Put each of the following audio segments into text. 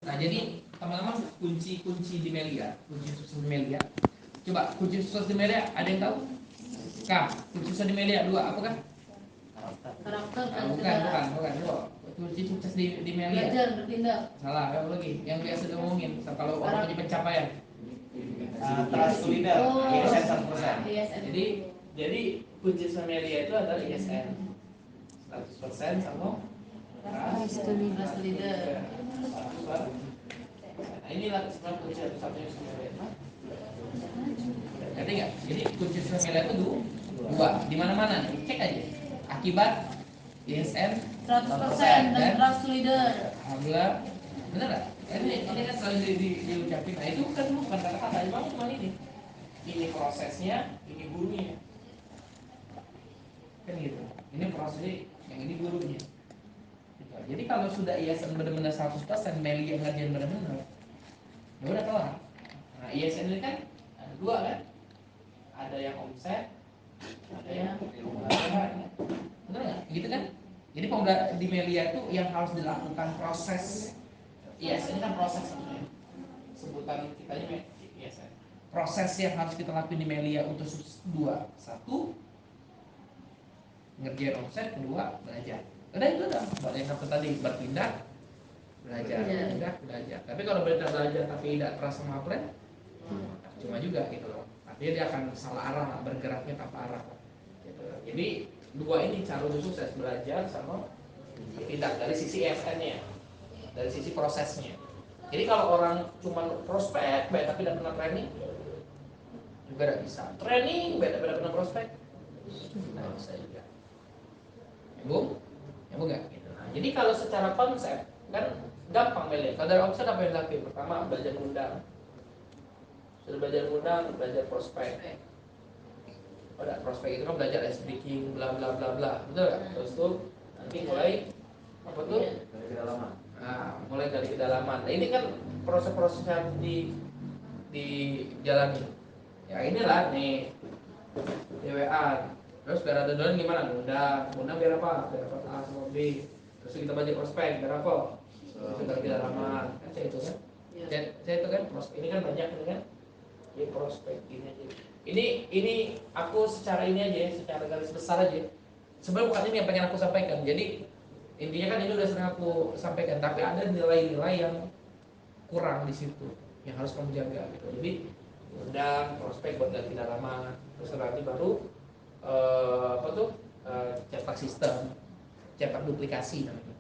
Nah, jadi teman-teman kunci-kunci di Melia, kunci sukses di Melia. Coba kunci sukses di Melia, ada yang tahu? Kak, kunci sukses di Melia dua apakah? Karakter Nah, bukan. Coba kunci sukses di Melia. Belajar bertindak. Salah, apa lagi? Yang biasa diomongin kalau orang punya pencapaian. Trust leader, ISN 100%. Jadi kunci sukses Melia itu adalah ISN 100% sama Trust leader. Nah, inilah sebenarnya kunci satu-satunya sebenarnya. Ngerti nggak? Jadi kunci sosial itu dua. Di mana-mana nih, cek aja. Akibat ISN 100% dan trust leader. Alhamdulillah, bener nggak? Ini kan selalu diucapin. Nah itu kan bukan kata-kata, memang cuma ini. Ini prosesnya, ini gurunya. Kan gitu. Ini prosesnya, yang ini gurunya. Gitu. Jadi kalau sudah ISN benar-benar 100%, Meli yang ngerjain benar-benar, ya udah kelar. Nah ISN ini kan ada dua kan, ada yang omset, ada yang pembayaran. Benar nggak? Gitu kan? Jadi di Melia itu yang harus dilakukan proses. ISN ini kan proses sebenarnya. Sebutan kita ini ISN. Proses yang harus kita lakukan di Melia untuk dua, satu ngerjain omset, kedua belajar. Udah itu udah. Yang kata tadi bertindak, belajar. Tapi kalau belajar tapi tidak terasa sama plan, cuma juga gitu loh. Artinya dia akan salah arah, bergeraknya tanpa arah. Gitu. Jadi dua ini cara untuk sukses, belajar sama bertindak dari sisi ISN-nya, dari sisi prosesnya. Jadi kalau orang cuma prospek, baik tapi tidak pernah training, juga tidak bisa. Training, baik tapi tidak pernah prospek, nah bisa juga. Nyambung nggak? Gitu. Nah, jadi kalau secara konsep kan gampang melihat. Kalau dari omset apa yang dilakukan? Pertama belajar mengundang. Sudah belajar mengundang, belajar prospek. Pada prospek itu kan belajar ice breaking, bla bla bla bla, betul nggak? Terus tuh nanti mulai apa tuh? Dari kedalaman. Nah, mulai dari kedalaman. Nah, ini kan proses-proses yang dijalani. Ya inilah nih DWA. Terus biar ada dolan gimana? Ngundang biar apa? Biar dapat A sama B. Terus kita baca prospek biar apa? Terus dari kedalaman. Kan saya itu kan. Saya itu kan prospek ini kan banyak ini kan. Ini prospek ini aja. Ini aku secara ini aja, secara garis besar aja. Sebenarnya bukan ini yang pengen aku sampaikan. Jadi intinya kan ini udah sering aku sampaikan, tapi ada nilai-nilai yang kurang di situ yang harus kamu jaga gitu. Jadi undang prospek buat ganti dalaman, terus nanti baru cetak sistem, cetak duplikasi namanya.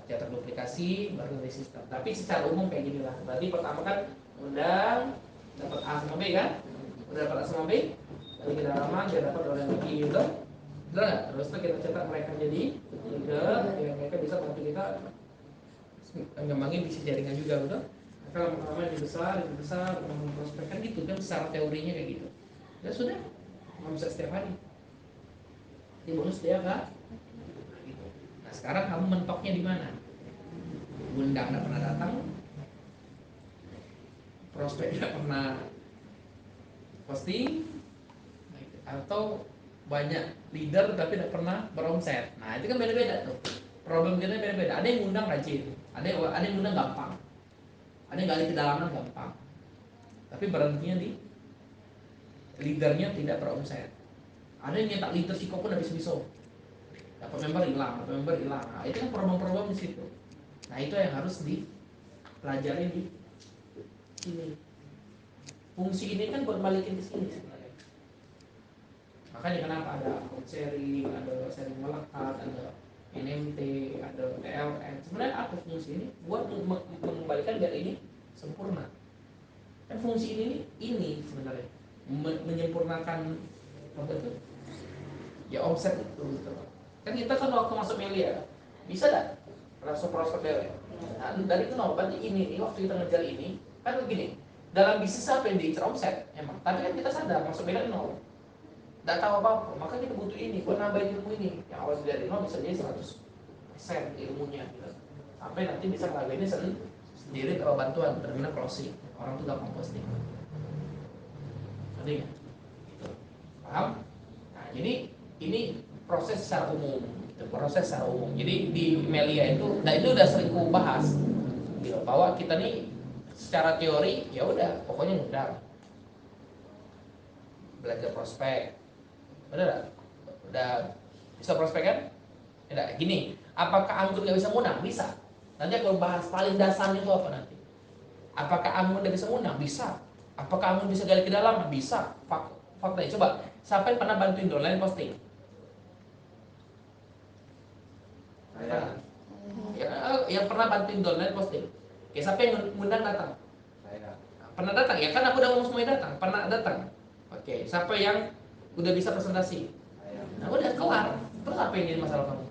Cetak duplikasi baru dari sistem. Tapi secara umum kayak gini lah. Berarti pertama kan undang dapat A sama B kan? Udah dapat A sama B, dari kedalaman dia dapat orang yang lebih udah nggak? Terus kita cetak mereka jadi leader yang mereka bisa bantu kita ngembangin bisnis jaringan juga, betul? Kalau lama-lama lebih besar, ngomong prospek kan gitu kan, secara teorinya kayak gitu. Ya sudah, omset setiap hari. Ini bonus setiap kan? Nah, gitu. Nah sekarang kamu mentoknya di mana? Undang nggak pernah datang, prospek nggak pernah posting, atau banyak leader tapi tidak pernah beromset. Nah itu kan beda-beda tuh. Problem kita beda-beda. Ada yang ngundang rajin, ada yang ngundang gampang, ada yang gali kedalaman gampang, tapi berhentinya di leadernya tidak beromset. Ada yang nyetak leader sih pun habis bisa, dapat member hilang. Nah itu kan problem-problem di situ. Nah itu yang harus dipelajari di sini. Fungsi ini kan buat balikin ke sini sebenarnya. Makanya kenapa ada account sharing, ada sharing melekat, ada NMT, ada PLN. Sebenarnya apa fungsi ini? Buat mengembalikan biar ini sempurna. Kan fungsi ini sebenarnya menyempurnakan apa itu? Ya omset itu gitu. Kan kita kan waktu masuk Melia bisa tak langsung prospek DW. Nah, dari itu berarti ini waktu kita ngejar ini kan begini. Dalam bisnis apa yang diincar omset emang. Tapi kan kita sadar masuk Melia nol. Tidak tahu apa-apa, maka kita butuh ini buat nambahin ilmu ini. Yang awal dari nol bisa jadi 100% ilmunya gitu. Sampai nanti bisa ngelakuinnya sendiri tanpa bantuan, terminal closing. Orang tuh gampang posting. Ngerti nggak? Gitu. Paham? Nah, jadi ini proses secara umum. Jadi di Melia itu, nah itu udah sering aku bahas. gitu bahwa kita nih secara teori ya udah pokoknya ngundang, belajar prospek, udah bisa prospek kan? Udah gini, apakah anggun nggak bisa ngundang? Bisa. Nanti aku bahas paling dasarnya itu apa nanti. Apakah anggun nggak bisa ngundang? Bisa. Apakah anggun bisa gali ke dalam? Bisa. Fakta. Coba, siapa yang pernah bantuin online posting? Saya. Ya, yang pernah bantuin online posting. Oke, siapa yang ngundang datang? Saya. Pernah datang ya? Kan aku udah ngomong semuanya datang. Pernah datang. Oke, siapa yang udah bisa presentasi? Saya. Nah, udah kelar. Terus apa yang jadi masalah kamu?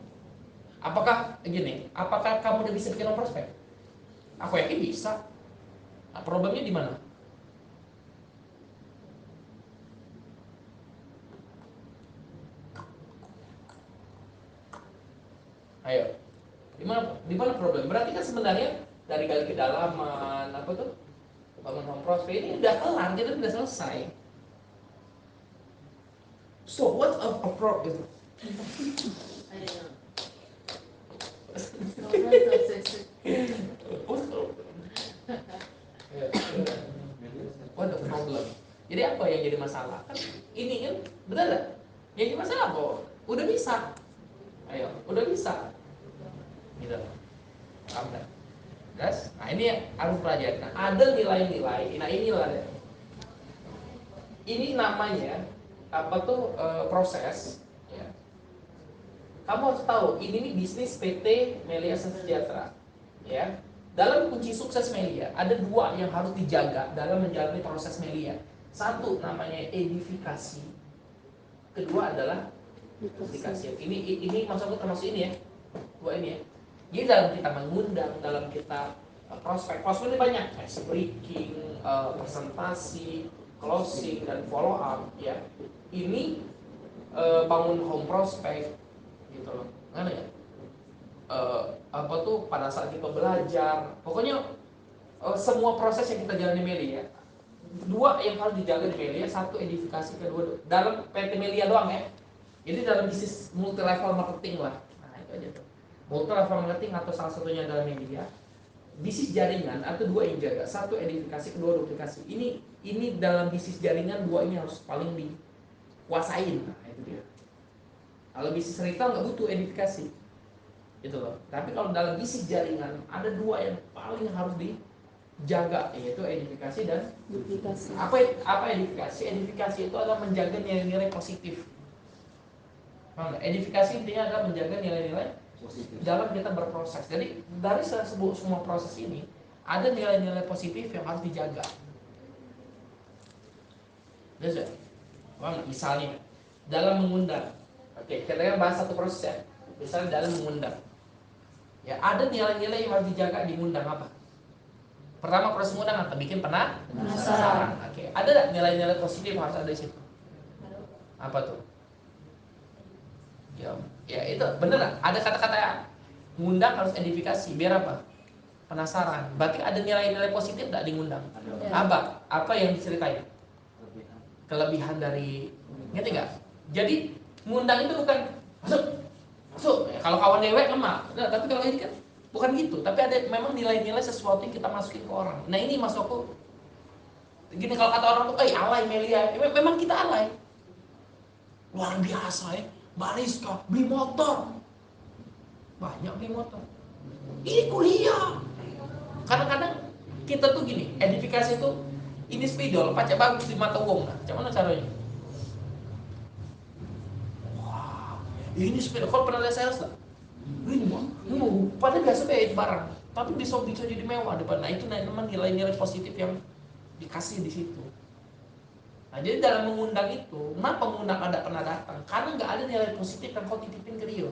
Apakah kamu udah bisa bikin prospek? Aku yakin bisa. Nah, problemnya di mana? Ayo, di mana problem? Berarti kan sebenarnya dari gali kedalaman apa tuh bangun home prospect ini udah kelar, kita udah selesai. So what's a problem? I don't know. Problem to success. What's the problem? What the problem? Jadi apa yang jadi masalah? Kan ini kan benar lah. Yang jadi masalah kok udah bisa. Ayo, udah bisa. Gitu. Paham kan? Guys, nah ini yang harus pelajari. Nah, ada nilai-nilai. Nah inilah ya. Ini namanya apa tuh proses. Ya. Kamu harus tahu ini nih bisnis PT Melia Sejahtera. Ya. Dalam kunci sukses Melia ada dua yang harus dijaga dalam menjalani proses Melia. Satu namanya edifikasi. Kedua adalah duplikasi. Ini maksudku termasuk ini ya. Dua ini ya. Jadi dalam kita mengundang, dalam kita prospek ini banyak, speaking, presentasi, closing dan follow up ya. Ini bangun home prospek gitu loh. Ngerti ya? Apa tuh pada saat kita belajar, pokoknya semua proses yang kita jalani Melia, dua yang harus dijaga di Melia, satu edifikasi, kedua dalam PT Melia doang ya. Jadi dalam bisnis multi level marketing lah. Nah itu aja tuh. Multi level marketing atau salah satunya dalam media, bisnis jaringan atau dua yang jaga, satu edifikasi, kedua duplikasi. Ini dalam bisnis jaringan dua ini harus paling dikuasain. Nah itu dia. Kalau bisnis retail nggak butuh edifikasi, gitu loh. Tapi kalau dalam bisnis jaringan ada dua yang paling harus dijaga, yaitu edifikasi dan duplikasi. Apa edifikasi? Edifikasi itu adalah menjaga nilai-nilai positif. Paham nggak? Edifikasi intinya adalah menjaga nilai-nilai positif dalam kita berproses. Jadi dari semua proses ini ada nilai-nilai positif yang harus dijaga. Bisa? Misalnya dalam mengundang. Oke, kita bahas satu proses ya. Misalnya dalam mengundang. Ya, ada nilai-nilai yang harus dijaga di mengundang apa? Pertama proses mengundang apa? Bikin penasaran. Oke, ada nggak nilai-nilai positif yang harus ada di situ? Apa tuh? Ya itu bener. Ada kata-kata ngundang harus edifikasi. Biar apa? Penasaran. Berarti ada nilai-nilai positif nggak di ngundang? Apa yang diceritain? Kelebihan dari, ngerti nggak? Jadi ngundang itu bukan masuk. Ya, kalau kawan dewek lemah. Nah, tapi kalau ini kan bukan gitu. Tapi ada memang nilai-nilai sesuatu yang kita masukin ke orang. Nah ini masukku. Gini kalau kata orang tuh, alay Melia. Memang kita alay. Luar biasa ya. Bariska beli motor, banyak beli motor. Ini kuliah. Kadang-kadang kita tuh gini, edifikasi itu ini spidol, pacak bagus di mata uang. Nah, gimana caranya? Wah, ini spidol. Kalau pernah lihat sales lah, ini pada biasa kayak barang, tapi bisa jadi mewah depan. Nah itu memang nilai-nilai positif yang dikasih di situ. Nah jadi dalam mengundang itu, kenapa mengundang ada pernah datang? Karena nggak ada nilai positif yang kau titipin ke dia,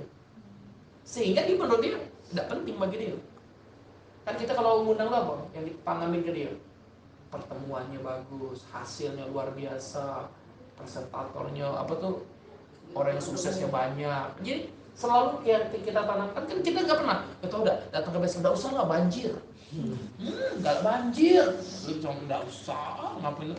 sehingga dia menurut dia tidak penting bagi dia. Kan kita kalau mengundang apa? Yang dipanamin ke dia, pertemuannya bagus, hasilnya luar biasa, presentatornya apa tuh orang yang suksesnya banyak. Jadi selalu kita tanamkan, kan kita nggak pernah. Kita udah datang ke besok, nggak usah lah banjir, nggak banjir, lu cuma nggak usah ngapain.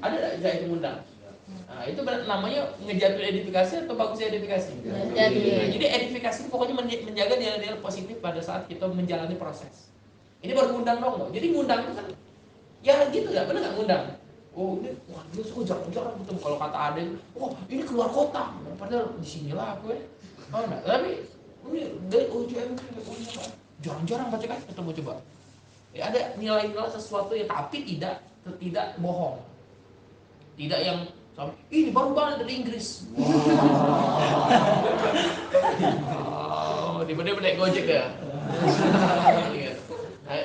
Ada itu ngundang. Nah, itu namanya ngejatuhin edifikasi atau bagusnya edifikasi? Ngejatuhin. Jadi edifikasi pokoknya menjaga nilai-nilai positif pada saat kita menjalani proses. Ini baru ngundang dong loh. Jadi ngundang itu kan ya gitu nggak, bener nggak ngundang? Oh ini, wah dia suka jarang-jarang ketemu. Kalau kata Aden, wah ini keluar kota. Padahal di sinilah aku ya. Oh enggak, tapi ini dari UJM jarang-jarang baca kan ketemu coba. Ya, ada nilai-nilai sesuatu yang tapi tidak bohong. Tidak yang ini baru balik dari Inggris. Oh, tiba-tiba naik Gojek ya.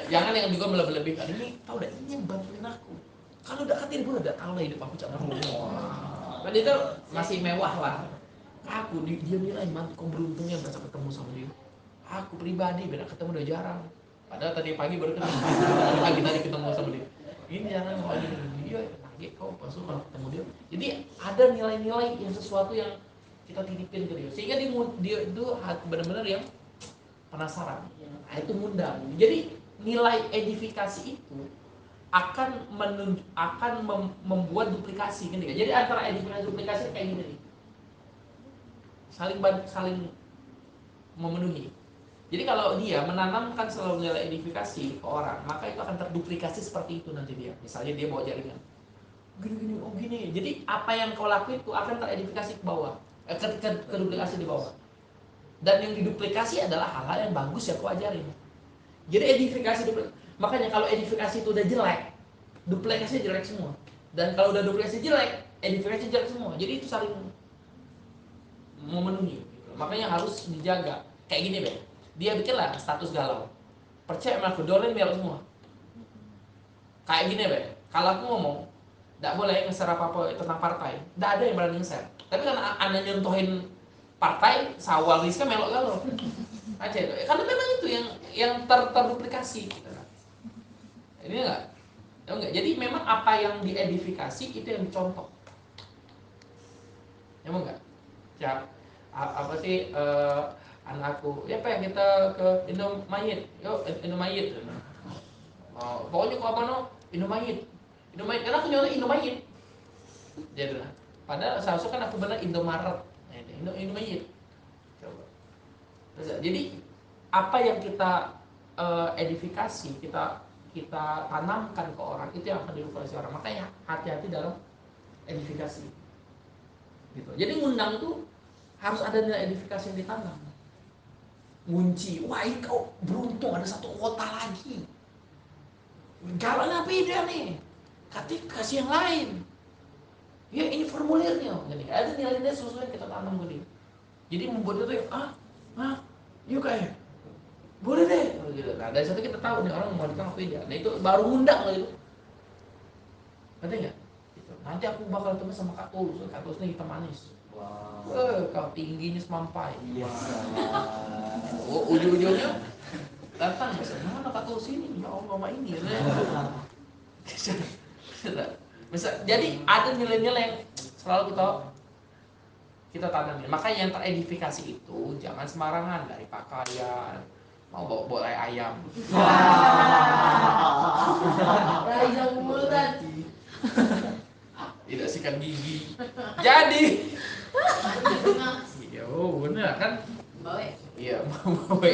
Jangan yang juga melebih-lebihkan. Ini tahu dah ini yang bantuin aku. Kalau udah kan dia udah tahu lah hidup aku cakap. Kan itu masih mewah lah. Aku dia nilai mantu kau beruntungnya bisa ketemu sama dia. Aku pribadi beda ketemu udah jarang. Padahal tadi pagi baru ketemu. Pagi tadi ketemu sama dia. Ini jangan mau dia kaget kau masuk kalau ketemu dia. Jadi ada nilai-nilai yang sesuatu yang kita titipin ke dia. Sehingga dia itu benar-benar yang penasaran. Nah, itu ngundang. Jadi nilai edifikasi itu akan membuat duplikasi kan. Jadi antara edifikasi dan duplikasi kayak gini nih. Saling memenuhi. Jadi kalau dia menanamkan selalu nilai edifikasi ke orang, maka itu akan terduplikasi seperti itu nanti dia. Misalnya dia bawa jaringan. Gini, oh gini. Jadi apa yang kau lakuin itu akan teredifikasi ke bawah. Ke duplikasi di bawah. Dan yang diduplikasi adalah hal-hal yang bagus yang kau ajarin. Jadi edifikasi duplikasi. Makanya kalau edifikasi itu udah jelek, duplikasi jelek semua. Dan kalau udah duplikasi jelek, edifikasi jelek semua. Jadi itu saling memenuhi. Makanya harus dijaga. Kayak gini, Be. Dia bikinlah status galau. Percaya sama aku, dolen biar semua. Kayak gini, Be. Kalau aku ngomong, tidak boleh nge-share apa-apa tentang partai. Tidak ada yang berani nge-share. Tapi karena anda nyontohin partai, sawal Rizka melok galau. Aja. Karena memang itu yang terduplikasi. Ini enggak? Enggak. Jadi memang apa yang diedifikasi itu yang dicontoh. Emang enggak? Ya, apa sih anakku? Ya apa kita ke Indomayit? Yuk Indomayit. Oh, pokoknya kok apa no? Indomayit. Indomayit karena aku nyontoh Indomayit. Jadi padahal seharusnya kan aku benar Indomaret. Indomayit. Coba. Jadi apa yang kita edifikasi, kita tanamkan ke orang itu yang akan diedukasi orang. Makanya hati-hati dalam edifikasi. Gitu. Jadi ngundang itu harus ada nilai edifikasi yang ditanam. Ngunci, wah ini kau beruntung ada satu kota lagi. Jalan apa dia nih? Kasih yang lain. Ya ini formulirnya. Jadi ada nilai-nilai sesuatu yang kita tanam ke dia. Jadi membuat itu yuk kayak boleh deh. Nah dari situ kita tahu nih orang mau apa dia. Nah itu baru ngundang loh itu. Ngerti nggak? Gitu. Nanti aku bakal ketemu sama Kak Tulus. Kak Tulus ini hitam manis. Wow. Kau tingginya semampai. Iya. Ujung-ujungnya datang mana Kak Tulus ini? Ya Allah mama ini. Jadi ada nilai-nilai yang selalu kita tanamin. Makanya yang teredifikasi itu jangan sembarangan dari pakaian, mau bawa ayam. Ayam mulut. Tidak sikat gigi. Jadi iya, bener kan? Bawe. Iya, bawe.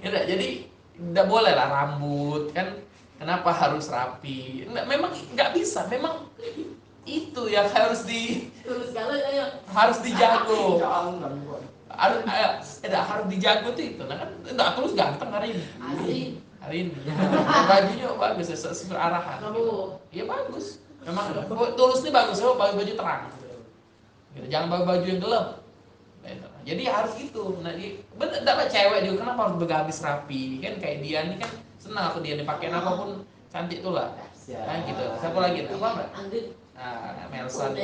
Ya, jadi tidak boleh lah rambut kan. Kenapa harus rapi? Memang nggak bisa. Memang itu yang harus Tulus galau ayo. harus dijago. Harus dijago tuh itu. Nah kan enggak Tulus ganteng hari ini. Asli. Hari ini. Bajunya bagus sesuai arahan. Kamu. Iya bagus. Memang Tulus ini bagus, baju terang. Gitu. Jangan baju yang gelap. Gitu. Jadi harus gitu. Nah, bener dapat cewek juga kenapa harus bergabis rapi? Kan kayak dia nih kan senang aku dia dipakai apapun cantik tuh lah. Kan gitu. Siapa lagi? Apa Mbak? Andin. Nah, Melsa.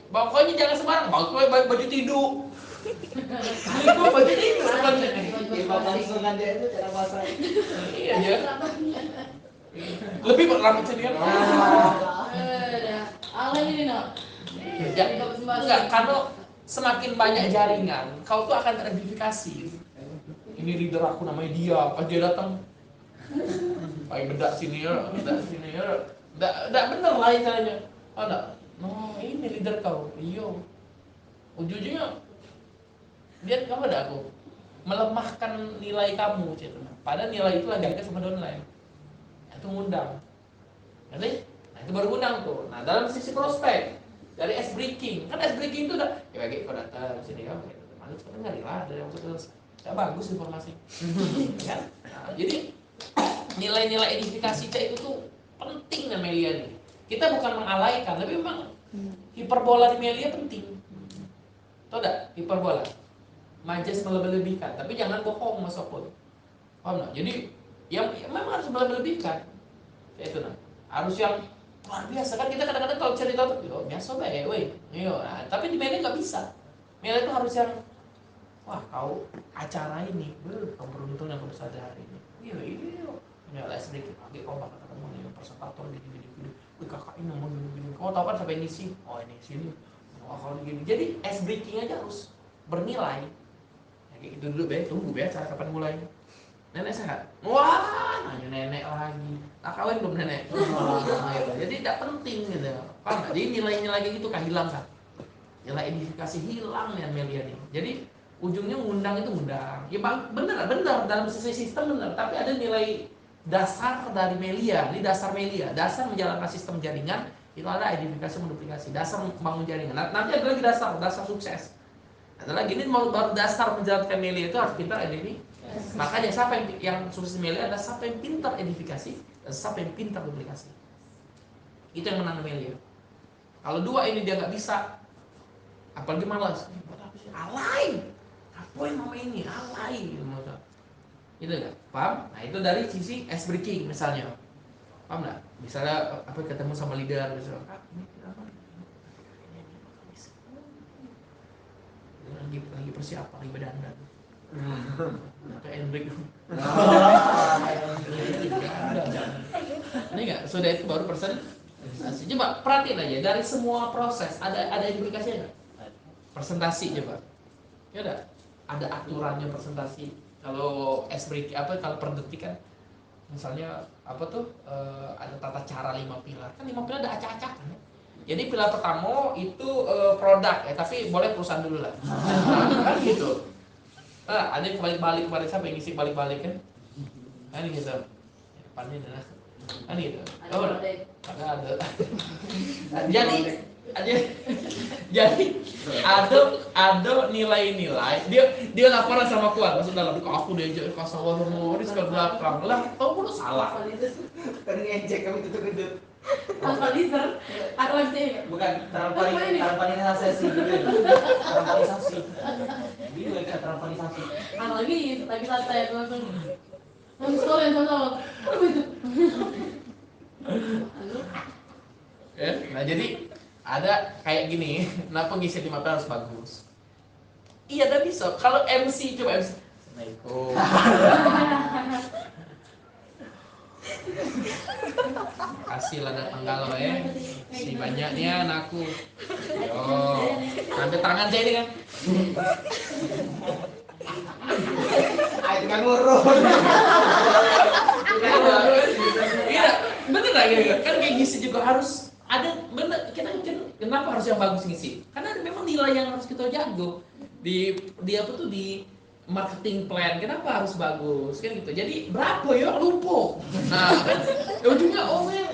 Pokoknya jangan sembarang. Baju tidur. Itu baju tidur sebenarnya. Langsungan dia itu cara bahasa. Iya ya. Lebih rambut sendiri kan. Allah ini no. Ya, enggak, karena semakin banyak jaringan, kau tuh akan teredifikasi. Ini leader aku namanya dia, pas dia datang, pakai bedak sini ya, enggak bener lah caranya. Oh enggak, no ini leader kau, iyo. Ujung-ujungnya lihat kamu ada aku melemahkan nilai kamu, gitu. Padahal nilai itu lagi sama downline. Itu ngundang. Nanti, nah itu baru ngundang tuh. Nah dalam sisi prospek dari ice breaking, kan ice breaking itu udah ya bagi kau datang sini kamu, malu sekarang nggak lah dari yang terus, ya bagus informasi, kan? Nah, jadi nilai-nilai edifikasi itu tuh penting nih Melia nih. Kita bukan mengalaikan, tapi memang hiperbola di Melia penting. Tahu enggak hiperbola? Majas melebih-lebihkan, tapi jangan bohong Mas Opul. Paham enggak? Jadi yang memang harus melebih-lebihkan. Kayak itu nah. Harus yang luar biasa kan, kita kadang-kadang kalau cerita tuh yo biasa bae weh. Yo, nah, tapi di Melia enggak bisa. Melia itu harus yang wah, kau acara ini, kau beruntung yang kau bisa ada hari ini. Iya, iya. Nyala sedikit lagi kau bakal ketemu nih presentator gini. Wih kakak ini mau gini. Kau tahu kan sampai ngisi. Oh ini sini. Oh kalau gini. Jadi ice breaking aja harus bernilai. Ya, kayak gitu dulu be, tunggu be acara kapan mulai. Nenek sehat? Wah, nanya nenek lagi. Nah, kawin belum nenek? Jadi tidak penting gitu. Paham nggak? Jadi nilai-nilai gitu kan hilang kan. Nilai edifikasi hilang ya Melia nih. Jadi ujungnya ngundang itu ngundang. Ya benar dalam sisi sistem benar, tapi ada nilai dasar dari Melia. Ini dasar Melia, dasar menjalankan sistem jaringan itu ada edifikasi menduplikasi, dasar membangun jaringan. Nanti ada lagi dasar sukses. Ada lagi ini baru dasar menjalankan Melia itu harus pintar edifikasi. Makanya siapa yang sukses Melia adalah siapa yang pintar edifikasi dan siapa yang pintar duplikasi. Itu yang menang Melia. Kalau dua ini dia nggak bisa, apalagi malas, alay, apa yang nama ini alay, itu nggak paham? Nah itu dari sisi ice breaking misalnya, paham nggak? Misalnya apa ketemu sama leader, misalnya lagi persiapan, lagi berdandan, kayak Hendrik, ini nggak? Sudah itu baru presentasi. Coba perhatiin aja dari semua proses ada implikasinya nggak? Presentasi coba, ya ada aturannya presentasi. Kalau break apa kalau per detik kan, misalnya apa tuh ada tata cara 5 pilar. Kan 5 pilar ada acak-acak kan. Jadi pilar pertama itu produk ya, tapi boleh perusahaan dulu lah. Kan gitu. Ada yang balik-balik kemarin siapa yang ngisi balik-balik kan? Kan gitu. Depannya adalah kan gitu. Oh, ada. Jadi ada nilai-nilai dia laporan sama kuat maksud dalam aku diajak ke sawah memoris ke belakang lah kau pun salah Kan ngejek kami tutup-tutup. Transpanisir, atau MC Bukan transpanisasi. Transpanisasi. Gila kan transpanisasi. lagi santai langsung story sama apa itu. ya, nah jadi ada kayak gini kenapa ngisi 5 pilar harus bagus iya ada bisa kalau MC coba MC Assalamualaikum kasih lah datang galau ya si banyaknya anakku yo sampai tangan saya ini kan Itu kan ngurus. iya bener lah gitu kan kayak ngisi juga harus ada bener kita kenapa harus yang bagus ngisi karena ada memang nilai yang harus kita jago di apa tuh di marketing plan kenapa harus bagus kan gitu jadi berapa ya lupa nah kan ujungnya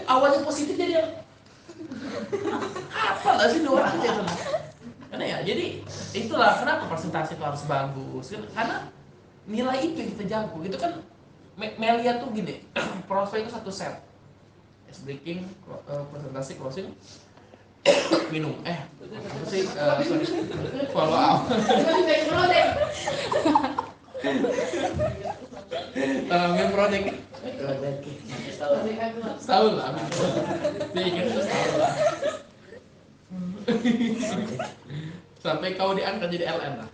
awalnya positif jadi apa lah sih 200 ya karena ya jadi itulah kenapa presentasi itu harus bagus kan karena nilai itu yang kita jago itu kan Melia tuh gini prospek itu satu set breaking presentasi closing minum apa sih sorry follow up main project setahun lah bikin itu setahun lah sampai kau diangkat jadi LM lah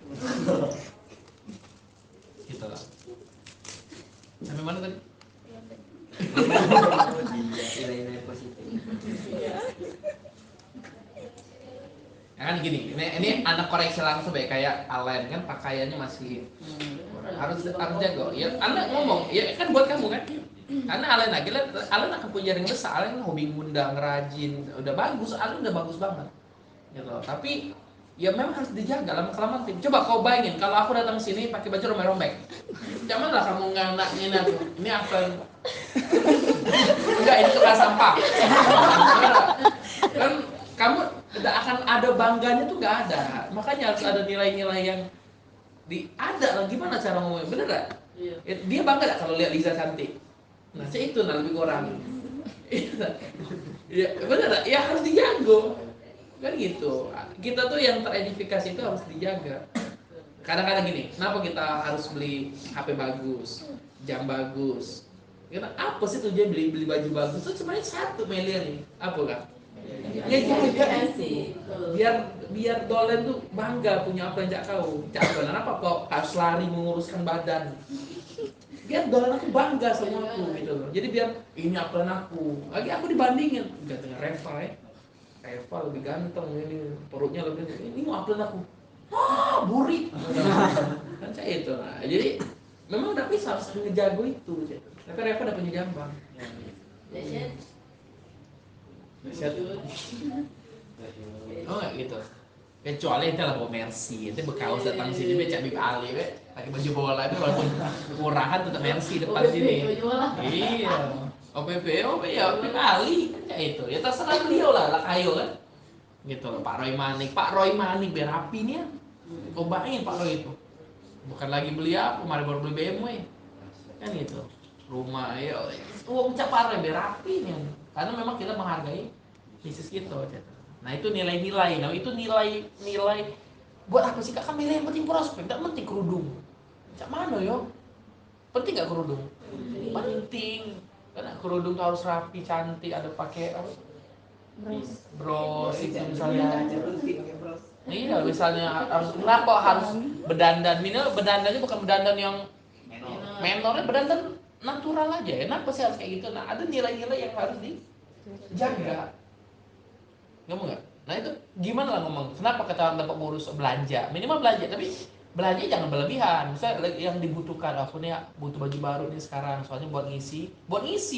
gitu lah sampai mana tadi Nilai-nilai positif. kan gini ini anak koreksi langsung ya kayak Alain kan pakaiannya masih harus jago ya anak ngomong ya kan buat kamu kan Karena Alen akan punya jaring besar. Alen hobi ngundang, rajin, udah bagus. Alen udah bagus banget, gitu. Tapi ya memang harus dijaga lama kelamaan tim. Coba kau bayangin kalau aku datang sini pakai baju rombeng-rombeng. Jangan lah kamu nganaknya aku. Ini apa? Enggak, ini tukang sampah. Kan kamu tidak akan ada bangganya tuh nggak ada. Makanya harus ada nilai-nilai yang ada lah. Gimana cara ngomongnya? Bener gak? Iya. Dia bangga gak kalau lihat Liza cantik? Nah, itu lebih kurang. Iya, bener gak? Ya harus dijago. Kan gitu. Kita tuh yang teredifikasi itu harus dijaga. Kadang-kadang gini, kenapa kita harus beli HP bagus, jam bagus? Karena apa sih tujuan beli baju bagus? Itu sebenarnya satu miliar nih. Apa kan? Ya jaga itu. Biar dolen tuh bangga punya apa yang kau. Jangan apa kok harus lari menguruskan badan. Biar dolen aku bangga sama aku gitu loh. Jadi biar ini apa aku. Lagi aku dibandingin enggak dengan Reva ya. Reva lebih ganteng ini, perutnya lebih ini mau apa aku. Burik. Kan saya itu. Nah, jadi memang udah bisa harus ngejago itu gitu. Tapi Reva udah punya jambang. Oh enggak gitu. Kecuali itu lah bawa Mercy, itu bekaus datang sini becak bib ali, pakai baju bola itu walaupun murahan tetap Mercy depan sini. Iya. OPP ya bib ali kayak itu. Ya terserah beliau lah kayo kan. Gitu loh Pak Roy Manik biar rapi nih ya. Kau bayangin Pak Roy itu. Bukan lagi beli apa, kemarin baru beli BMW. Kan gitu. Rumah ya uang cap Pak Roy biar rapi nih. Karena memang kita menghargai bisnis kita. Nah itu nilai-nilai, itu nilai buat apa sih kak? Kan nilai yang penting prospek, tidak penting kerudung. Cak mana yo? Penting nggak kerudung? Penting, karena kerudung tuh harus rapi, cantik, ada pakai apa? Bros itu misalnya. Iya, misalnya harus kenapa harus berdandan? Minimal berdandannya bukan berdandan yang menornya, berdandan natural aja. Kenapa sih harus kayak gitu? Nah ada nilai-nilai yang harus dijaga. Ngomong nggak? Nah itu gimana lah ngomong? Kenapa kita dapat bonus belanja? Minimal belanja, tapi belanja jangan berlebihan. Misalnya yang dibutuhkan, aku nih butuh baju baru nih sekarang, soalnya buat ngisi,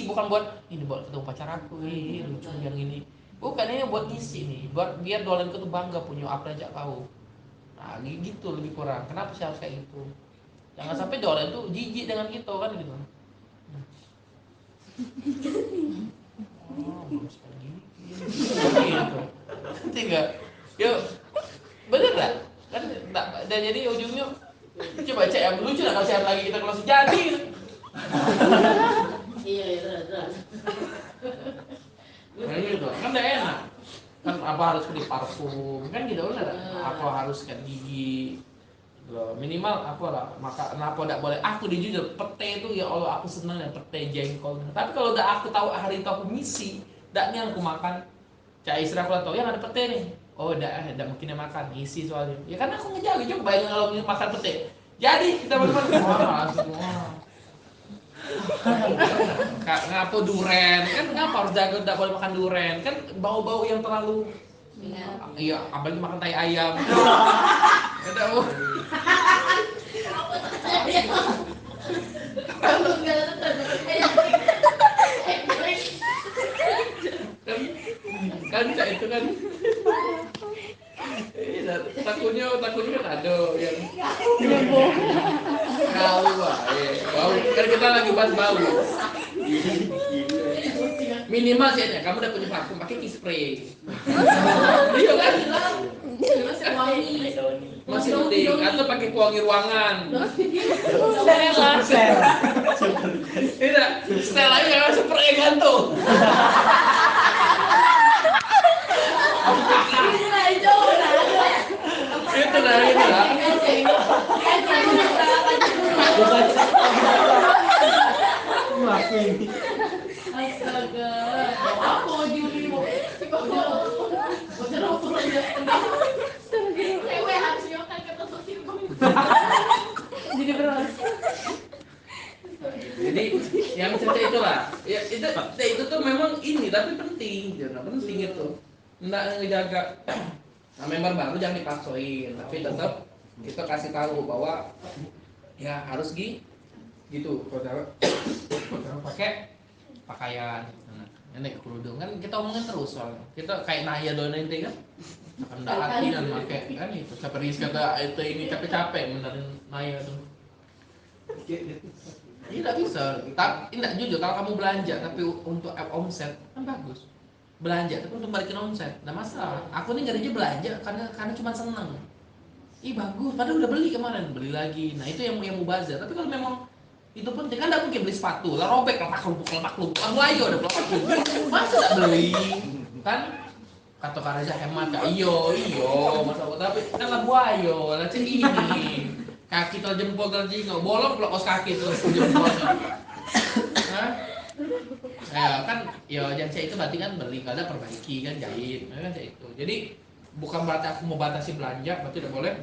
bukan buat ini buat ketemu pacar aku, lucu yang ini. Bukan, ini buat ngisi nih, buat biar dolanku tuh bangga punya apa aja kau. Nah gitu lebih kurang. Kenapa sih harus kayak gitu? Jangan sampai dolan tuh jijik dengan kita kan gitu. Oh, bagus sekali. Gitu. Nanti enggak. Yuk. Bener enggak? Kan dan jadi ujungnya coba cek yang lucu lah kalau lagi kita kalau jadi. Iya, itu. Nah, gitu. Kan enggak enak. Kan apa harus beli parfum? Kan gitu bener. Apa harus sikat gigi? Minimal apa lah, maka kenapa tidak boleh aku dijujur pete itu ya Allah aku senang ya pete jengkol. Tapi kalau udah aku tahu hari itu aku misi, daknya aku makan. Cak istri aku tahu yang ada pete nih. Oh, tidak mungkin yang makan, isi soalnya. Ya karena aku ngejaga coba bayangin kalau makan pete. Jadi kita makan langsung ngapa duren kan ngapa harus jaga tidak boleh makan duren kan bau-bau yang terlalu iya apalagi makan tai ayam. Udah kan itu kan takutnya kan ada yang bau kan kita lagi bahas bau minimal sih ya kamu udah punya parfum pakai key spray. Iya kan masih penting atau pakai pewangi ruangan. Tidak setel aja jangan spray gantung. Itu lah. Astaga, aku Juli mau cewek harus nyokan kata sosial. Jadi beras. Jadi yang cerita itulah, ya itu tuh memang ini tapi penting, penting itu. Nggak ngejaga. Nah, member baru jangan dipaksain, tapi tetap kita kasih tahu bahwa ya harus gitu. Kalau cewek pakai pakaian, ini kerudung kan kita omongin terus soalnya. Kita kayak Naya doang nanti kan. Akan hati kan pakai kan itu. Sampai Riz kata itu ini capek-capek benerin Naya tuh. Tidak bisa. Tapi tidak jujur kalau kamu belanja tapi untuk omset kan bagus. Belanja tapi untuk balikin omset, nggak masalah. Aku nih ngerinya belanja karena cuma seneng. Ih bagus, padahal udah beli kemarin, beli lagi. Nah itu yang mubazir. Tapi kalau memang itu pun kan nggak mungkin beli sepatu, lah robek, lepak lubuk, aku ayo udah lepak lubuk. Masa nggak beli? Kan kata Karaja hemat kak, iyo, masa tapi kan lah buayo, lah cek ini. Kaki terjempol terjingok, bolong pelok kaki terus jempolnya. Hah? Ya kan, ya jangan saya itu berarti kan beli, kalau ada perbaiki kan jahit, kan saya itu. Jadi bukan berarti aku mau batasi belanja, berarti tidak boleh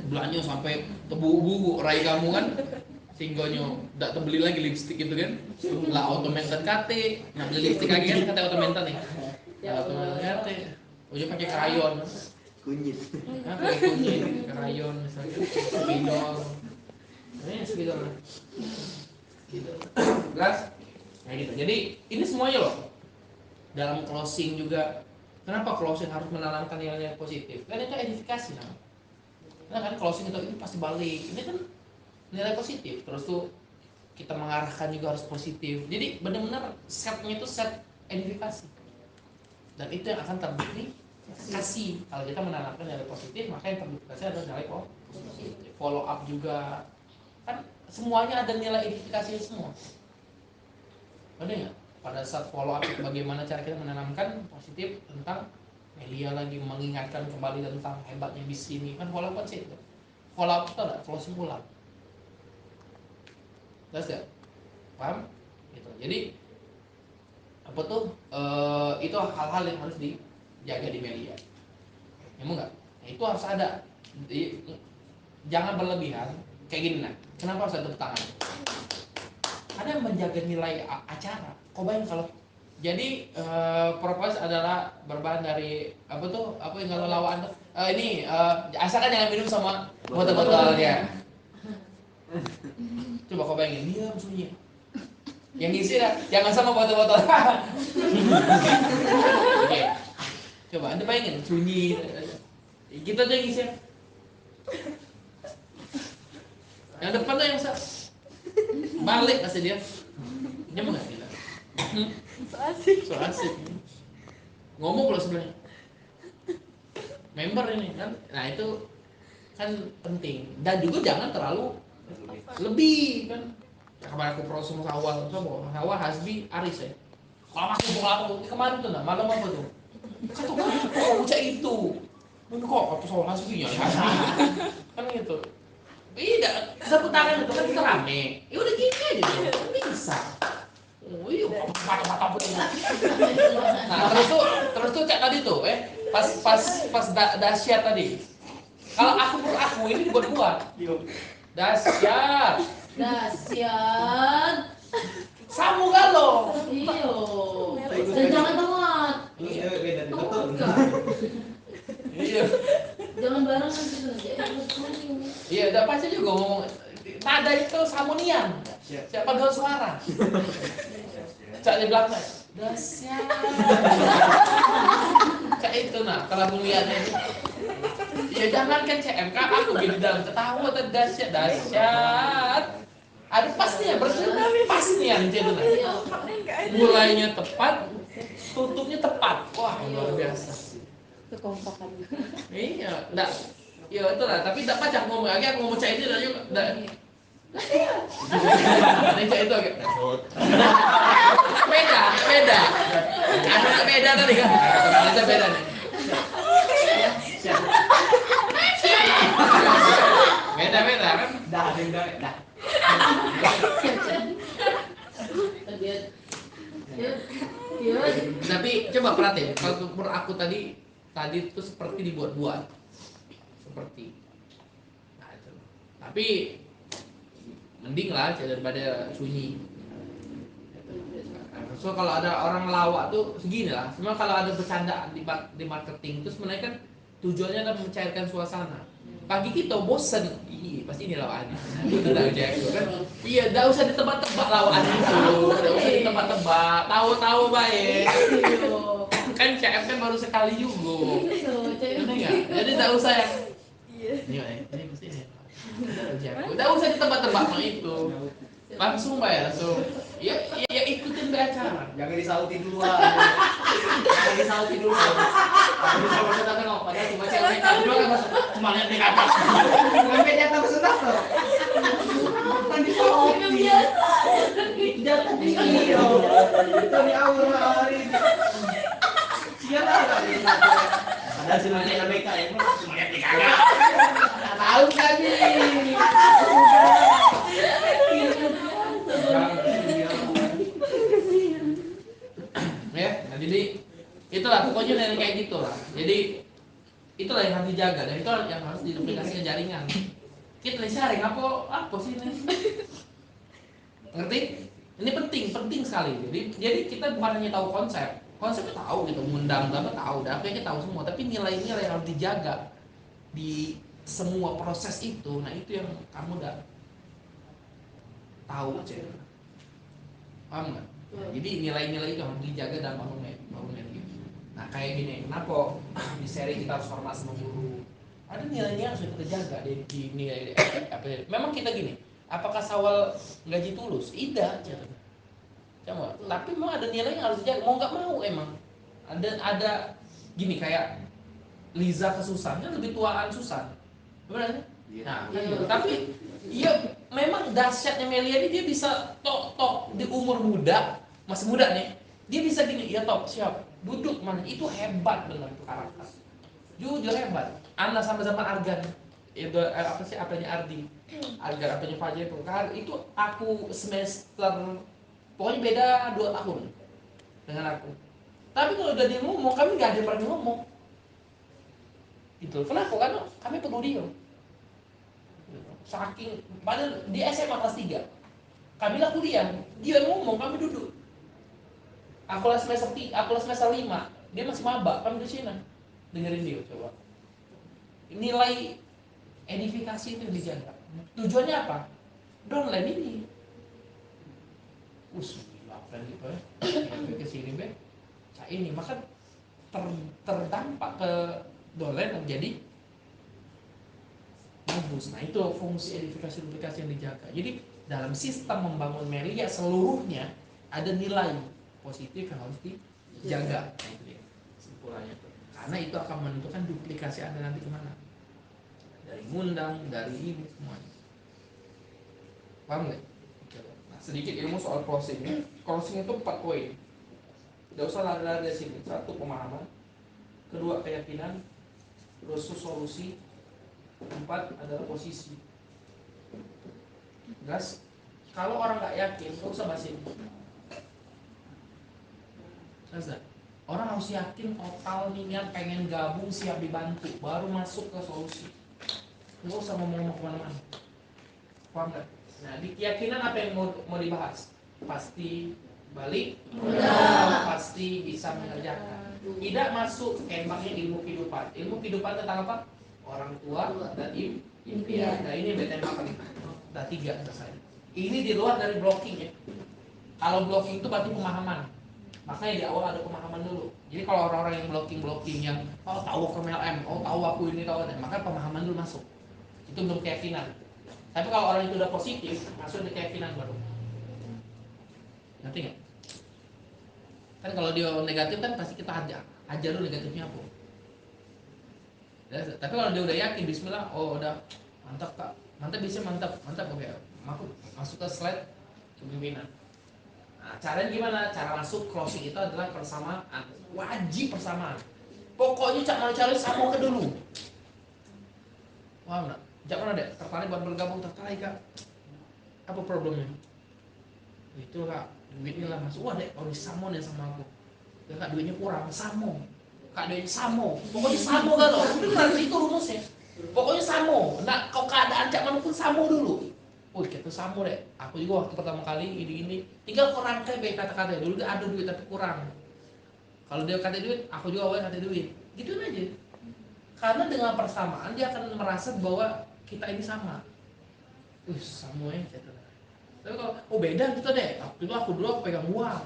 belanja sampai tebu-bubu rai kamu kan, sehingga tidak terbeli lagi lipstik gitu kan, lah auto maintain kate, nah beli lipstik lagi kan kata auto maintain nih, auto maintain kate, ujung pakai krayon, Kunyit. pakai kunyit, krayon misalnya, spidol, ini spidol, gitu, jelas, nah gitu. Jadi ini semuanya loh dalam closing juga. Kenapa closing harus menanamkan nilai positif? Kan itu edifikasi namanya. Nah kan closing itu pasti balik. Ini kan nilai positif. Terus tuh kita mengarahkan juga harus positif. Jadi benar-benar setnya itu set edifikasi. Dan itu yang akan terdifikasi. Kalau kita menanamkan nilai positif, maka yang terdifikasi adalah nilai positif. Follow up juga. Kan semuanya ada nilai edifikasinya semua. Benar nggak? Pada saat follow up itu bagaimana cara kita menanamkan positif tentang media lagi, mengingatkan kembali tentang hebatnya bis ini kan follow up sih itu. Follow up itu ada closing ulang. Jelas gak? Paham? Gitu. Jadi apa tuh? Itu hal-hal yang harus dijaga di media. Emang nggak? Nah, itu harus ada. Jangan berlebihan. Kayak gini nah. Kenapa harus ada tepuk tangan? Ada yang menjaga nilai acara. Kau bayang kalau jadi propose adalah berbahan dari apa tuh? Apa yang kalau lawan tuh? Ini asalkan jangan minum sama botol-botolnya. Coba kau bayangin dia musuhnya. Yang ngisi dah, jangan sama botol-botol. Oke. Coba Anda bayangin sunyi. Kita tuh yang ngisi. Yang depan tuh yang balik pasti dia. Dia mau nggak kita? So asik. Ngomong kalau sebenarnya member ini kan, nah itu kan penting dan juga jangan terlalu lebih kan. Kabar aku pro semua awal, awal Hasbi Aris ya. Kalau aku mau kemarin tuh, nah malam apa tuh? Satu kok cek itu, kok atau soal Hasbi ya? Kan gitu. Tidak, tepuk tangan itu kan kita rame. Ya udah gini aja tuh, bisa. Oh iya, mata-mata putih. Nah terus tuh cek tadi tuh, pas dahsyat tadi. Kalau aku ini dibuat-buat. Dahsyat. Samu galo. Iyo. Dan jangan telat. Iya, beda betul. Iya. Jangan barengan gitu aja. Iya, udah pasti juga ngomong. Nada itu samunian. Siapa dengan suara? Cak di belakang. Dahsyat. Cak itu nah, kalau aku lihat ini. Ya jangan kan CMK aku di dalam ketawa tuh dahsyat. Ada pasnya, pasnya itu nah. Mulainya tepat, tutupnya tepat. Wah, luar biasa. Kekompakan. Iya, enggak. Ya itu lah, tapi enggak pacak ngomong lagi, aku ngomong cak ini dan juga enggak. Ini cak itu agak beda. Anak beda tadi kan. Anak beda nih. Beda kan? Dah. Tapi coba perhatiin, kalau menurut aku tadi itu seperti dibuat-buat, seperti. Nah, itu. Tapi mending lah daripada sunyi. So kalau ada orang lawak tuh segini lah. Cuma kalau ada bercanda di marketing itu sebenarnya kan tujuannya adalah mencairkan suasana. Bagi kita bosen, pasti ini lawannya. Itu udah jago kan. Iya, enggak usah ditebak-tebak lawan itu. Enggak usah ditebak-tebak. Tahu-tahu baik. Kan CF kan baru sekali juga. Ini enggak. Jadi enggak usah yang ini pasti ini. Enggak usah ditebak-tebak sama itu. Langsung bayar langsung. Ya ikutin acara. Jangan disautin dulu lah. Jangan disautin dulu. Bisa maksudnya tengok, padahal cuma cewek kan juga kan cuma lihat di atas. Sampai nyata pesudah tuh. Kan disautin. Jatuh di iyo. Itu di awal hari. Siapa lagi? Padahal cuma lihat mereka ya. Cuma lihat di kagak. Tahu kan nih. Ya, nah jadi itulah pokoknya dari kayak gitulah. Jadi itulah yang harus dijaga dan itu yang harus diduplikasikan jaringan. Kita sharing apa sih ini? Ngerti? Ini penting sekali. Jadi kita bukan hanya tahu konsepnya tahu gitu, ngundang apa tahu, kayaknya tahu semua. Tapi nilai-nilai yang harus dijaga di semua proses itu, nah itu yang kamu udah tahu aja. Paham nggak? Nah, jadi nilai-nilai itu harus dijaga dan bangun media. Nah kayak gini, kenapa di seri kita harus hormat sama guru? Ada nilainya harus kita jaga di nilai apa? Memang kita gini, apakah Sawal gaji tulus? Tidak, coba. Tapi memang ada nilai yang harus dijaga. Mau nggak mau emang ada gini kayak Liza ke Susan kan lebih tuaan Susan, benar? Nah, kan gitu. Tapi iya memang dahsyatnya Melia ini dia bisa tok di umur muda, masih muda nih, dia bisa gini, ya top siap duduk mana itu hebat benar tuh karakter, jujur hebat. Anak sama-sama Argan, itu apa sih apanya Ardi, Argan apanya Fajar itu aku semester pokoknya beda 2 tahun dengan aku. Tapi kalau udah dia ngomong, kami nggak ada yang pernah ngomong. Itu kenapa? Karena kami peduli dia. Saking padahal di SMA kelas 3 kami lah kuliah, dia ngomong kami duduk. Aku kelas semester 5, dia masih maba, kami di sini dengerin dia coba. Nilai edifikasi itu dijaga. Tujuannya apa? Downline ini. Silakan gitu ya. Ke sini be. Ini maka terdampak ke downline menjadi bagus. Nah itu fungsi edifikasi duplikasi yang dijaga. Jadi dalam sistem membangun Melia seluruhnya ada nilai positif yang harus dijaga. Nah itu dia kesimpulannya tuh. Karena itu akan menentukan duplikasi Anda nanti kemana. Dari ngundang, dari ini semuanya. Paham nggak? Nah sedikit ilmu soal closing. Closing itu 4 poin. Tidak usah lari-lari dari sini. 1 pemahaman, 2 keyakinan, 3 solusi, 4 adalah posisi. Gas. Kalau orang nggak yakin, nggak usah bahas ini. Orang harus yakin total niat pengen gabung siap dibantu, baru masuk ke solusi. Nggak usah ngomong kemana-mana. Paham nggak? Nah di keyakinan apa yang mau dibahas? Pasti balik, pasti bisa mengerjakan. Tidak masuk kembangnya ilmu kehidupan. Ilmu kehidupan tentang apa? Orang tua dan impian. Nah ini BTM udah 3 selesai. Ini di luar dari blocking ya. Kalau blocking itu berarti pemahaman. Makanya di awal ada pemahaman dulu. Jadi kalau orang-orang yang blocking yang tahu aku MLM, tahu aku ini tahu, maka pemahaman dulu masuk. Itu belum keyakinan. Tapi kalau orang itu udah positif, masuk di keyakinan baru. Ngerti nggak? Kan kalau dia negatif kan pasti kita ajar dulu negatifnya apa. Tapi kalau dia udah yakin, Bismillah, udah mantap kak, mantap bisa mantap, oke, masuk ke slide kepemimpinan. Nah, caranya gimana? Cara masuk closing itu adalah persamaan, wajib persamaan. Pokoknya cara sama ke dulu. Paham nggak? Jangan ada tertarik buat bergabung, tertarik kak. Apa problemnya? Itu kak, duitnya lah masuk. Wah deh, kalau disamo nih sama aku. Ya kak, duitnya kurang, samo. Kak duitnya samo. Pokoknya samo kan loh. Itu rumusnya. Pokoknya samo. Nah, kalau keadaan cak manapun samo dulu. Kita samo deh. Aku juga waktu pertama kali ini tinggal kurang kayak baik kata-kata. Dulu dia ada duit tapi kurang. Kalau dia kata duit, aku juga awalnya kata duit. Gitu aja. Karena dengan persamaan dia akan merasa bahwa kita ini sama. semuanya gitu. Tapi kalau beda gitu deh, waktu itu aku dulu pegang uang.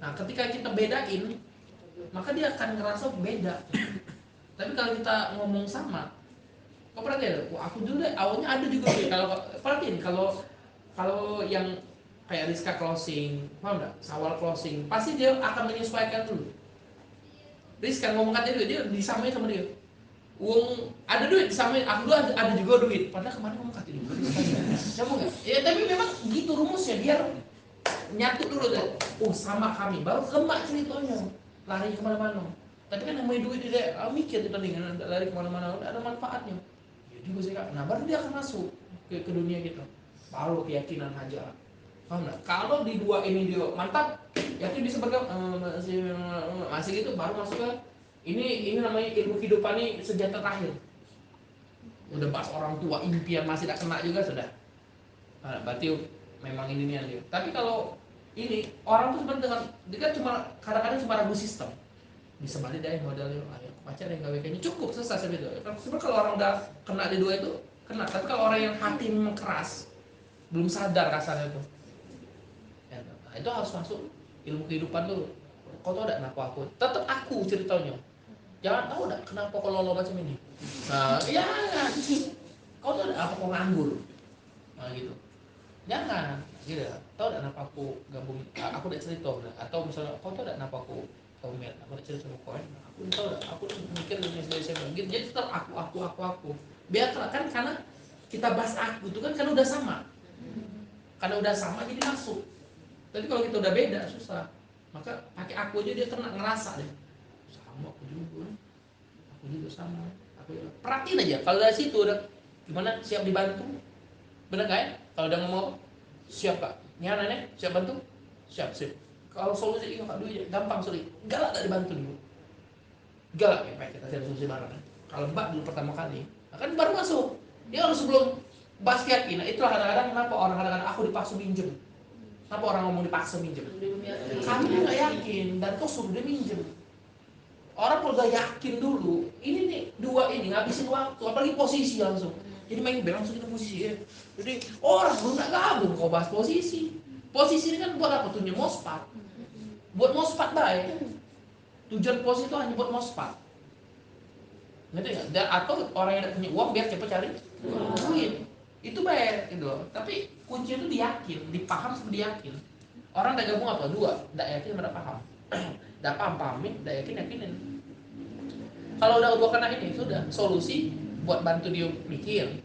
Nah ketika kita bedain, maka dia akan ngerasa beda. Tapi kalau kita ngomong sama, kau perhatiin, aku dulu deh awalnya ada juga nih. Kalau perhatiin, kalau yang kayak Rizka closing, paham nggak? Sawal closing, pasti dia akan menyesuaikan dulu. Rizka ngomong katanya dia disamain sama dia. Uang ada duit disamain, aku dulu ada juga duit. Padahal kemarin ngomong katanya juga Rizka. Siapa nggak? Ya tapi memang gitu rumusnya, biar nyatu dulu deh. Oh sama kami, baru kemak ceritanya. Lari kemana-mana. Tapi kan namanya duit dia mikir kita dengan lari kemana-mana, ada manfaatnya. Ya juga sih kak. Nah baru dia akan masuk ke dunia kita. Baru keyakinan aja. Paham nggak? Kalau di dua ini dia mantap, yakin bisa bergabung masih gitu, baru masuk ke ini namanya ilmu kehidupan ini senjata terakhir. Udah bahas orang tua, impian masih tak kena juga sudah. Nah, berarti memang ini nih dia. Tapi kalau ini orang tuh sebenarnya dengan dia kan cuma kadang-kadang cuma ragu sistem. Bisa balik deh modalnya, ayo pacar yang gawe kayaknya cukup selesai itu. Sebenarnya kalau orang udah kena di dua itu kena. Tapi kalau orang yang hati memang keras, belum sadar kasarnya itu. Ya, nah, itu harus masuk ilmu kehidupan dulu. Kau tahu tidak kenapa aku? Tetap aku ceritanya. Jangan tahu tidak kenapa kalau lo macam ini. Nah, ya, kau tahu tidak apa kau nganggur? Nah, gitu. Jangan, gitu. Tahu tidak kenapa aku gabung? Aku udah cerita, atau misalnya kau tahu tidak kenapa aku komen? Aku udah cerita sama kau. Aku tahu tidak. Aku mikir dari SMA gitu. Jadi tetap aku. Biar kan karena kita bahas aku itu kan karena udah sama. Karena udah sama jadi masuk. Tapi kalau kita udah beda susah. Maka pakai aku aja dia kena ngerasa deh. Sama aku juga sama. Aku juga. Perhatiin aja kalau dari situ udah gimana siap dibantu. Bener gak ya? Kalau udah ngomong siap kak. Nyana nih siap bantu. Siap. Kalau solusi ini kak duit gampang sulit. Galak tak dibantu dulu. Galak ya Pak kita cari solusi bareng. Kalau mbak dulu pertama kali, kan baru masuk. Dia harus sebelum bahas keyakinan. Itulah kadang-kadang kenapa orang kadang-kadang aku dipaksa minjem. Kenapa orang ngomong dipaksa minjem? Kami nggak yakin dan kau suruh dia minjem. Orang kalau udah yakin dulu, ini nih dua ini ngabisin waktu, apalagi posisi langsung. Jadi main bel langsung kita posisi ya. Jadi orang belum nggak gabung kau bahas posisi. Posisi ini kan buat apa? Tujuan mospat. Buat mospat baik. Tujuan posisi itu hanya buat mospat. Ngerti nggak? Dan atau orang yang punya uang biar cepat cari duit. Itu baik gitu. Tapi kuncinya itu diyakin, dipaham sama diyakin. Orang udah gabung apa? Dua, tidak yakin sama paham. Tidak pahamin, tidak yakin yakinin. Kalau udah dua kena ini sudah solusi buat bantu dia mikir,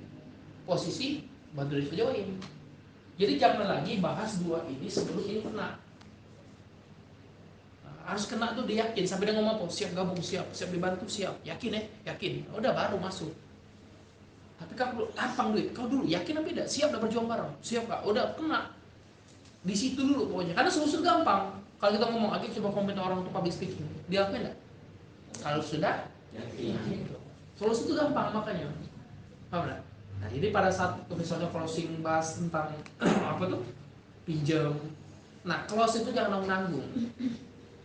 posisi bantu dia kerjain. Jadi jangan lagi bahas dua ini sebelum ini kena. Harus kena tuh dia yakin sampai dia ngomong apa? Siap gabung, siap dibantu, siap. Yakin ya? Yakin. Udah baru masuk. Tapi kalau gampang duit, kau dulu yakin apa tidak? Siap udah berjuang bareng. Siap kak, udah kena. Di situ dulu pokoknya. Karena solusi gampang. Kalau kita ngomong lagi coba komen orang untuk public speaking, dia apa enggak? Kalau sudah, yakin. Solusi itu gampang makanya. Paham enggak? Nah, jadi pada saat episode closing bahas tentang apa tuh? Pinjam. Nah, close itu jangan nanggung.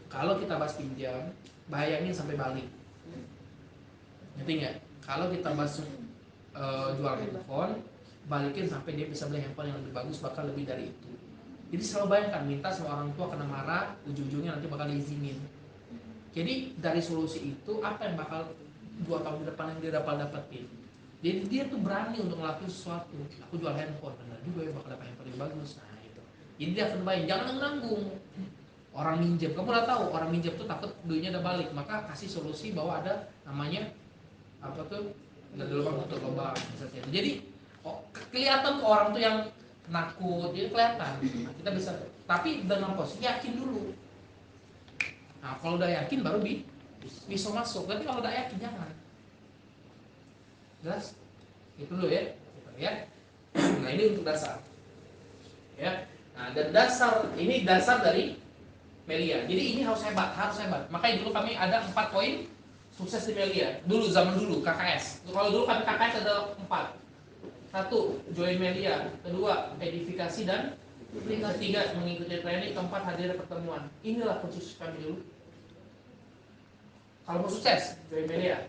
Kalau kita bahas pinjam, bayangin sampai balik. Ngerti nggak? Kalau kita bahas jual handphone, balikin sampai dia bisa beli handphone yang lebih bagus, bahkan lebih dari itu. Jadi selalu bayangkan, minta sama orang tua kena marah, ujung-ujungnya nanti bakal diizinin. Jadi dari solusi itu, apa yang bakal 2 tahun ke depan yang dia dapetin? Jadi dia tuh berani untuk ngelakuin sesuatu. Aku jual handphone, benar juga ya bakal dapat handphone yang bagus. Nah itu. Jadi dia akan bayang, jangan nanggung. Orang minjem, kamu udah tahu orang minjem tuh takut duitnya udah balik, maka kasih solusi bahwa ada namanya apa tuh dari lubang tutup lubang misalnya. Jadi kelihatan ke orang tuh yang nakut, jadi kelihatan. Nah, kita bisa, tapi dengan posisi yakin dulu. Nah kalau udah yakin baru bisa masuk. Tapi kalau udah yakin jangan. Jelas? Itu dulu ya. Nah ini untuk dasar. Ya. Nah dan dasar ini dasar dari Melia. Jadi ini harus hebat. Makanya dulu kami ada 4 poin sukses di Melia. Dulu zaman dulu KKS. Kalau dulu kami KKS ada 4. 1, join Melia. 2, edifikasi dan 3, mengikuti training. 4, hadir pertemuan. Inilah khusus kami dulu. Kalau mau sukses, join Melia.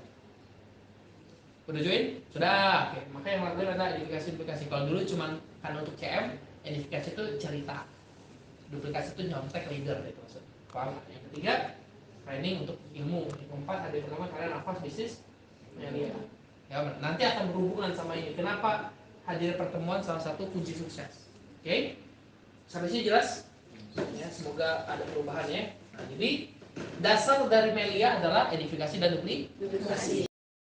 Udah join? Sudah. Oke. Maka yang lain ada edifikasi. Kalau dulu cuman kan untuk CM, edifikasi itu cerita. Duplikasi itu nyontek leader itu maksudnya. Paham? Yang ketiga, training untuk ilmu. Yang keempat ada yang bernama kalian nafas bisnis media. Ya, nanti akan berhubungan sama ini. Kenapa hadir pertemuan salah satu kunci sukses? Oke? Sampai sini jelas? Ya, semoga ada perubahan ya. Nah, jadi dasar dari Melia adalah edifikasi dan duplikasi.